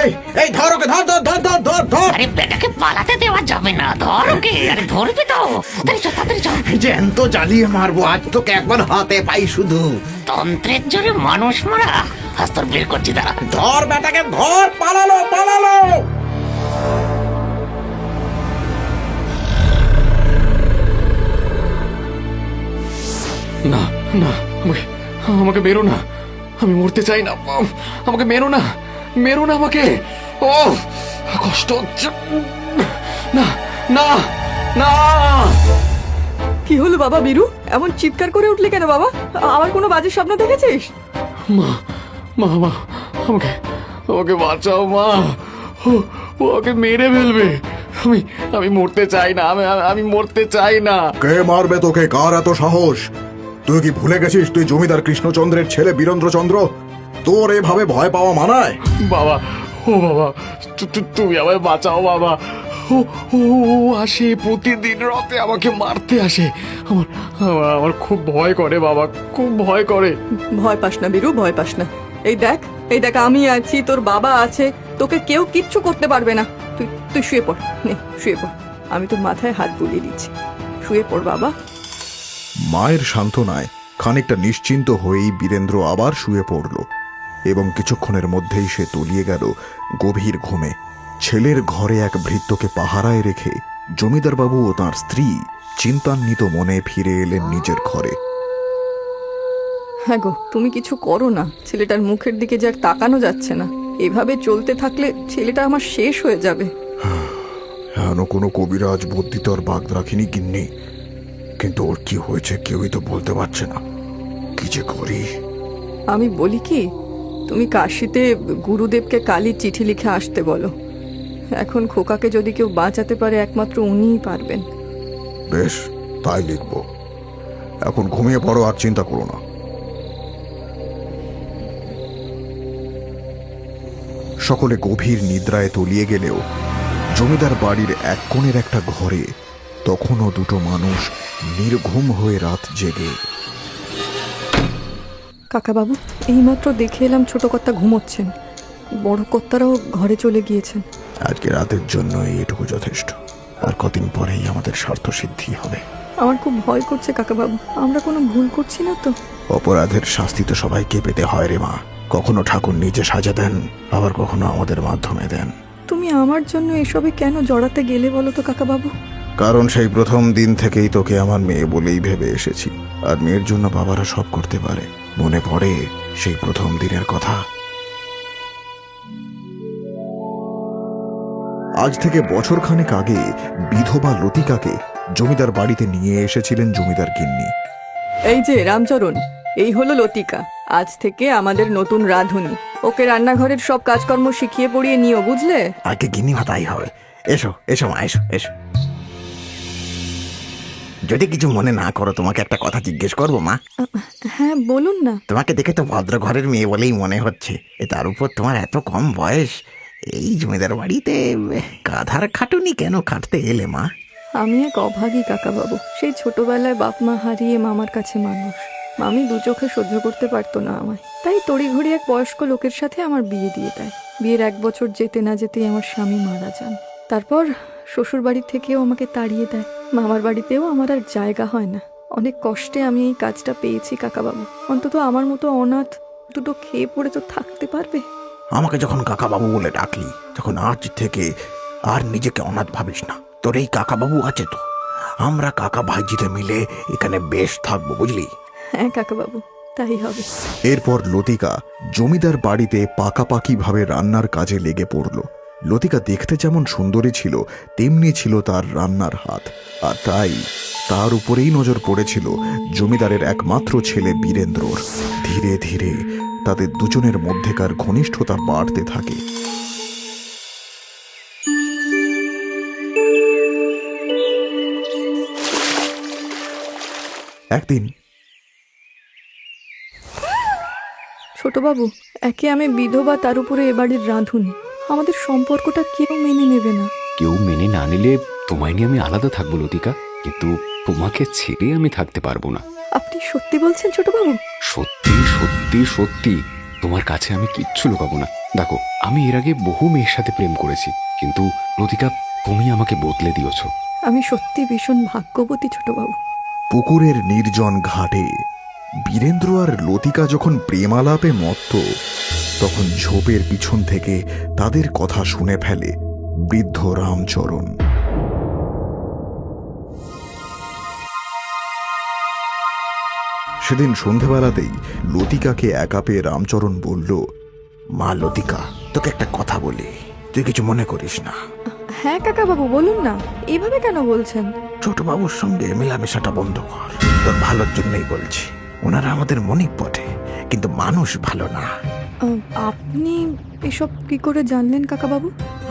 এই এই ধর ওকে, ধর ধর ধর ধর ধর ধর। আরে বেটাকে পালাতে দেওয়া যাবে না, ধর ওকে। আরে ধরবি তো, তাড়াতাড়ি চল, তাড়াতাড়ি চল। জ্যান্ত জ্বালিয়ে মারবো আজ তোকে, একবার হাতে পাই শুধু। তন্ত্রের জোরে মানুষ মারা, হাস্তর বের করছি দাঁড়া। ধর বেটাকে ধর, পালালো পালালো। না না, আমাকে আমাকে মেরো না, আমি মরতে চাই না। আমাকে মেরো না, মেরো না আমাকে। ও কষ্ট হচ্ছে। না না না। কি হলো বাবা বীরু, এমন চিৎকার করে উঠলি কেন বাবা? আমার কোনো বাজে স্বপ্ন দেখেছিস? মা মা মা, আমাকে আমাকে বাঁচাও মা। ওকে মেরে ফেলবে। আমি আমি মরতে চাই না, আমি মরতে চাই না। কে মারবে তোকে? কার এত সাহস? তুই কি ভুলে গেছিস তুই জমিদার কৃষ্ণচন্দ্রের ছেলে বীরেন্দ্রচন্দ্র? তোর এভাবে ভয় পাওয়া মানায়? বাবা, ও বাবা, তুমি আমায় বাঁচাও বাবা। ও ও ও আসে প্রতিদিন রাতে আমাকে মারতে আসে। আমার আমার খুব ভয় করে বাবা, খুব ভয় করে। ভয় পাস না বীরু, ভয় পাস না। এই দেখ, এই দেখ, আমি আছি, তোর বাবা আছে, তোকে কেউ কিচ্ছু করতে পারবে না। তুই তুই শুয়ে পড়, নে শুয়ে পড়। আমি তোর মাথায় হাত বুলিয়ে দিচ্ছি, শুয়ে পড় বাবা। মায়ের সান্ত্বনায় খানিকটা নিশ্চিন্ত হয়েই বীরেন্দ্র আবার শুয়ে পড়ল এবং কিছুক্ষণের মধ্যেই সে তলিয়ে গেল গভীর ঘুমে। ছেলের ঘরে এক ভৃত্যকে পাহারায় রেখে জমিদার বাবু ও তাঁর স্ত্রী চিন্তান্বিত মনে ফিরে এলেন নিজের ঘরে। হ্যাঁ গো, তুমি কিছু করো না, ছেলেটার মুখের দিকে যে আর তাকানো যাচ্ছে না। এভাবে চলতে থাকলে ছেলেটা আমার শেষ হয়ে যাবে। এখনো কোনো কবিরাজ বুদ্ধি তোর বাগ রাখিনি গিন্নি, কিন্তু ওর কি হয়েছে কেউই তো বলতে পারছে না। কি যে করি? আমি বলি কি, তুমি কাশিতে গুরুদেবকে কালির চিঠি লিখে আসতে বলো। এখন খোকাকে যদি কেউ বাঁচাতে পারে একমাত্র উনিই পারবেন। বেশ, তাই লিখব। এখন ঘুমিয়ে পড়ো, আর চিন্তা করো না। সকলে গভীর নিদ্রায় তলিয়ে গেলেও জমিদার বাড়ির এক কোণের একটা ঘরে তখনও দুটো মানুষ নির্ঘুম হয়ে রাত জেগে। কাকাবাবু, এইমাত্র দেখে এলাম ছোট কর্তা ঘুমোচ্ছেন, বড় কর্তারাও ঘরে চলে গিয়েছেন। আজকে রাতের জন্য এটুকু যথেষ্ট, আর কদিন পরেই আমাদের স্বার্থ সিদ্ধি হবে। আমার খুব ভয় করছে কাকাবাবু, আমরা কোনো ভুল করছি না তো? অপরাধের শাস্তি তো সবাইকে পেতে হয় রে মা। কখনো ঠাকুর নিজে সাজা দেন, আবার কখনো আমাদের মাধ্যমে দেন। তুমি আমার জন্য এসবে কেন জড়াতে গেলে বলো তো কাকাবাবু? কারণ সেই প্রথম দিন থেকেই তোকে আমার মেয়ে বলেই ভেবে এসেছি, আর মেয়ের জন্য বাবারা সব করতে পারে। মনে পড়ে সেই প্রথম দিনের কথা? আজ থেকে বছরখানেক আগে বিধবা লতিকাকে জমিদার বাড়িতে নিয়ে এসেছিলেন জমিদার গিন্নি। এই যে রামচরণ, এই হলো লতিকা, আজ থেকে আমাদের নতুন রাঁধুনি। ওকে রান্নাঘরের সব কাজকর্ম শিখিয়ে পড়িয়ে নিও, বুঝলে? আগে গিন্নি মাতাই হবে। এসো এসো মা, এসো এসো। যদি কিছু মনে না করো, তোমাকে একটা কথা জিজ্ঞেস করবো মা? হ্যাঁ বলুন না। তোমাকে দেখে তো ভদ্র ঘরের মেয়ে বলেই মনে হচ্ছে, তার উপর তোমার এত কম বয়স, এই জমিদার বাড়িতে গাধার খাটুনি কেন খাটতে এলে মা? আমি এক অভাগী কাকাবাবু, সেই ছোটবেলায় বাপ মা হারিয়ে মামার কাছে মানুষ। মামি দু চোখে সহ্য করতে পারতো না আমায়, তাই তড়িঘড়ি এক বয়স্ক লোকের সাথে আমার বিয়ে দিয়ে দেয়। বিয়ের 1 বছর যেতে না যেতেই আমার স্বামী মারা যান। তারপর শ্বশুর বাড়ি থেকেও আমাকে তাড়িয়ে দেয়, মামার বাড়িতেও আমার আর জায়গা হয় না। অনেক কষ্টে আমি এই কাজটা পেয়েছি কাকাবাবু। অন্তত আমার মতো অনাথ দুটো খেয়ে পড়ে তো থাকতে পারবে। আমাকে যখন কাকা বাবু বলে ডাকলি, তখন আজ থেকে আর নিজেকে অনাথ ভাবিস না। তোর এই কাকা বাবু আছে তো, আমরা কাকা ভাইজিতে মিলে এখানে বেশ থাকবো, বুঝলি? হ্যাঁ কাকাবাবু, তাই হবে। এরপর লতিকা জমিদার বাড়িতে পাকাপাকি ভাবে রান্নার কাজে লেগে পড়ল। লতিকা দেখতে যেমন সুন্দরী ছিল, তেমনি ছিল তার রান্নার হাত, আর তাই তার উপরেই নজর পড়েছিল জমিদারের একমাত্র ছেলে বীরেন্দ্রর। ধীরে ধীরে তাদের দুজনের মধ্যেকার ঘনিষ্ঠতা বাড়তে থাকে। একদিন ছোটবাবু, একে আমি বিধবা, তার উপরে এ বাড়ির রাঁধুনি। আমাদের সম্পর্কটা কেউ মেনে নেবে না। কেউ মেনে না নিলে তোমায় নিয়ে আমি আলাদা থাকবো লতিকা, কিন্তু তোমাকে ছেড়ে আমি থাকতে পারবো না। আপনি সত্যি বলছেন ছোটবাবু? সত্যি সত্যি সত্যি, তোমার কাছে আমি কিচ্ছু লুকাবো না। দেখো, আমি এর আগে বহু মেয়ের সাথে প্রেম করেছি, কিন্তু লতিকা, তুমি আমাকে বদলে দিয়েছো। আমি সত্যি ভীষণ ভাগ্যবতী ছোটবাবু। পুকুরের নির্জন ঘাটে বীরেন্দ্র আর লতিকা যখন প্রেমালাপে মত্ত, তখন ঝোপের পিছন থেকে তাদের কথা শুনে ফেলে বৃদ্ধ রামচরণ। সেদিন সন্ধেবেলাতেই লতিকাকে একা পেয়ে রামচরণ বলল, মা লতিকা, তোকে একটা কথা বলি, তুই কিছু মনে করিস না। হ্যাঁ কাকাবাবু, বলুন না, এইভাবে কেন বলছেন? ছোটবাবুর সঙ্গে মেলামেশাটা বন্ধ কর, তোর ভালোর জন্যই বলছি। ওনারা আমাদের মনিক বটে, কিন্তু মানুষ ভালো না। আপনি এসব কি করে জানলেন কাকাবাবু?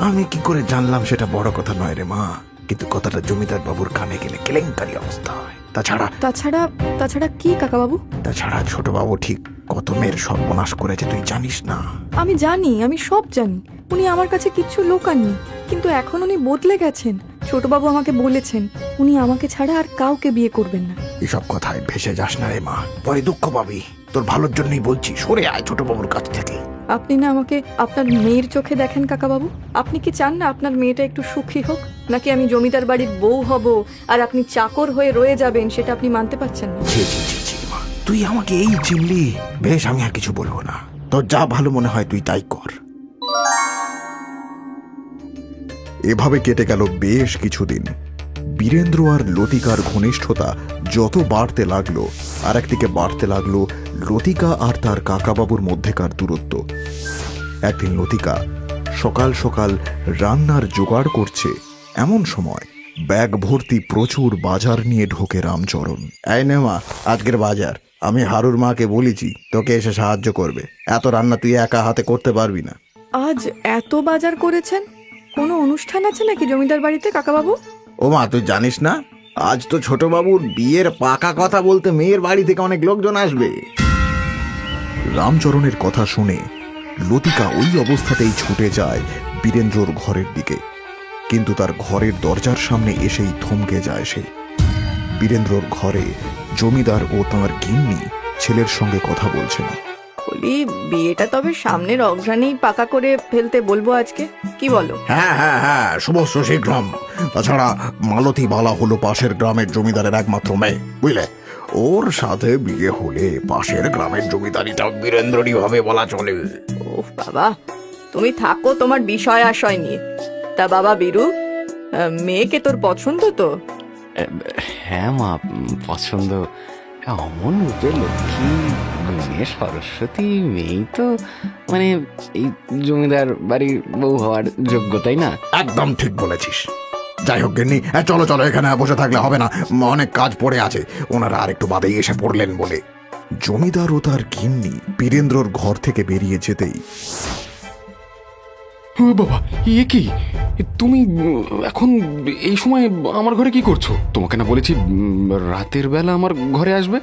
আমি কি করে জানলাম সেটা বড় কথা নয় রে মা, কিন্তু কথাটা জমিদার বাবুর কানে গেলে কেলেঙ্কারি অবস্থা হয়। তাছাড়া কি কাকাবাবু? তাছাড়া ছোটবাবু ঠিক কত মেয়ের সর্বনাশ করেছে তুই জানিস না? আমি জানি, আমি সব জানি। উনি আমার কাছে কিচ্ছু লোকাননি, কিন্তু এখন উনি বদলে গেছেন। ছোটবাবু আমাকে বলেছেন উনি আমাকে ছাড়া আর কাউকে বিয়ে করবেন না। এসব কথায় ভেসে যাস না রে মা, পরে দুঃখ পাবি। তোর ভালোর জন্যই বলছি, সরে আয় ছোটবাবুর কাছ থেকে। আপনি না আমাকে আপনার মেয়ের চোখে দেখেন কাকাবাবু? আপনি কি চান না আপনার মেয়েটা একটু সুখী হোক? নাকি আমি জমিদার বাড়ির বউ হব আর আপনি চাকর হয়ে রয়ে যাবেন, সেটা আপনি মানতে পারছেন না? ছি ছি ছি ছি মা, তুই আমাকে এই চিনলি? বেশ, আমি আর কিছু বলবো না, তোর যা ভালো মনে হয় তুই তাই কর। এভাবে কেটে গেল বেশ কিছুদিন। বীরেন্দ্র আর লতিকার ঘনিষ্ঠতা যত বাড়তে লাগলো, আর একদিকে বাড়তে লাগলো লতিকা আর তার কাকাবাবুর মধ্যেকার দূরত্ব। একদিন লতিকা সকাল সকাল রান্নার জোগাড় করছে, এমন সময় ব্যাগ ভর্তি প্রচুর বাজার নিয়ে ঢোকে রামচরণ। এই নে মা, আজকের বাজার। আমি হারুর মাকে বলেছি তোকে এসে সাহায্য করবে, এত রান্না তুই একা হাতে করতে পারবি না। আজ এত বাজার করেছেন? কোনো অনুষ্ঠান আছে নাকি জমিদার বাড়িতে কাকাবাবু? ও মা, তুই জানিস না আজ তো ছোটবাবুর বিয়ের পাকা কথা বলতে মেয়ের বাড়ি থেকে অনেক লোকজন আসবে। রামচরণের কথা শুনে লতিকা ওই অবস্থাতেই ছুটে যায় বীরেন্দ্রর ঘরের দিকে, কিন্তু তার ঘরের দরজার সামনে এসেই থমকে যায় সে। বীরেন্দ্রর ঘরে জমিদার ও তাঁর গিন্নি ছেলের সঙ্গে কথা বলছেন। বলি, বিয়েটা তবে সামনের অঘ্রাণেই পাকা করে ফেলতে বলবো আজকে, কি বলো? হ্যাঁ হ্যাঁ হ্যাঁ, শুভস্য শীঘ্রম। তাছাড়া মালতী বালা হলো পাশের গ্রামের জমিদারের একমাত্র মেয়ে, বুঝলে? ওর সাথে বিয়ে হলে পাশের গ্রামের জমিদারিটা বীরেন্দ্রই হবে বলা চলে। ওহ বাবা, তুমি থাকো তোমার বিষয় আশয় নিয়ে। তা বাবা বীরু, মেয়েকে তোর পছন্দ তো? হ্যাঁ মা, পছন্দ। অমন রূপে লক্ষ্মী, গুণে সরস্বতী মেয়ে তো মানে এই জমিদার বাড়ির বউ হওয়ার যোগ্য, তাই না? একদম ঠিক বলেছিস। যাই হোক গিন্নি, চলো চলো, এখানে বসে থাকলে হবে না, অনেক কাজ পড়ে আছে। ওনারা আর একটু বাদেই এসে পড়লেন বলে। জমিদার ও তার গিন্নি বীরেন্দ্রর ঘর থেকে বেরিয়ে যেতেই, ও বাবা, এ কি? তুমি এখন এই সময় আমার ঘরে কি করছো? তোমাকে না বলেছি রাতের বেলা আমার ঘরে আসবে,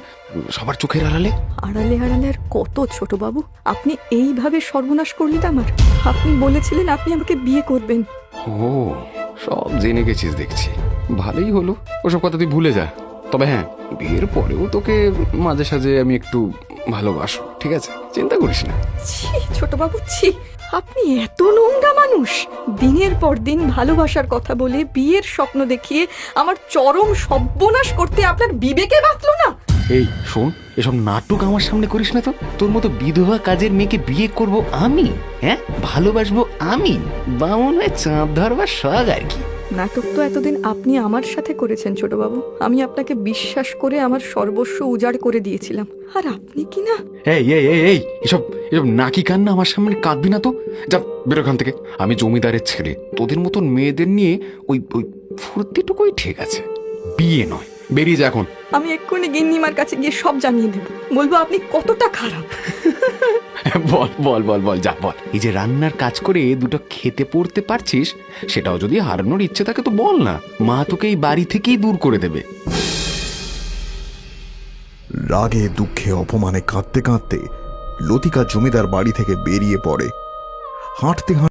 সবার চোখের আড়ালে? আড়ালে আড়ালে আর কত ছোটবাবু? আপনি এইভাবে সর্বনাশ করলেন আমার। আপনি বলেছিলেন আপনি আমাকে বিয়ে করবেন। ও, সব জেনে গেছিস দেখছি। ভালোই হলো, ওসব কথা তুই ভুলে যা। তবে হ্যাঁ, বিয়ের পরেও তোকে মাঝে সাঝে আমি একটু ভালোবাসবো, ঠিক আছে? চিন্তা করিস না। ছি ছোটবাবু, ছি, আপনি এত নোংরা মানুষ! দিনের পর দিন ভালোবাসার কথা বলে বিয়ের স্বপ্ন দেখিয়ে আমার চরম সর্বনাশ করতে আপনার বিবেকে বাঁচলো না? এই শোন, এসব নাটক আমার সামনে করিস না তো। তোর মতো বিধবা কাজের মেয়েকে বিয়ে করব আমি? হ্যাঁ, ভালোবাসবো আমি? বামন হয়ে চাঁদ ধরবার শখ আর কি। নাটক তো এতদিন আপনি আমার সাথে করেছেন ছোটবাবু। আমি আপনাকে বিশ্বাস করে আমার সর্বস্ব উজাড় করে দিয়েছিলাম, আর আপনি কি না? এই এই এই এই এসব এসব নাকি কান্না আমার সামনে কাঁদবি না তো। যা, বেরো এখান থেকে। আমি জমিদারের ছেলে, তোদের মতন মেয়েদের নিয়ে ওই ওই ফুর্তিটুকুই ঠিক আছে, বিয়ে নয়। বেরিয়ে যা এখন। আমি এক্ষুনি গিন্নিমার কাছে গিয়ে সব জানিয়ে দেব, বলবো আপনি কতটা খারাপ। বল বল বল বল, যা বল। এই যে রান্নার কাজ করে দুটো খেতে পড়তে পারছিস, সেটাও যদি হারানোর ইচ্ছে থাকে তো বল না, মা তোকে এই বাড়ি থেকেই দূর করে দেবে। রাগে দুঃখে অপমানে কাঁদতে কাঁদতে লতিকা জমিদার বাড়ি থেকে বেরিয়ে পড়ে। হাঁটতে হাঁটতে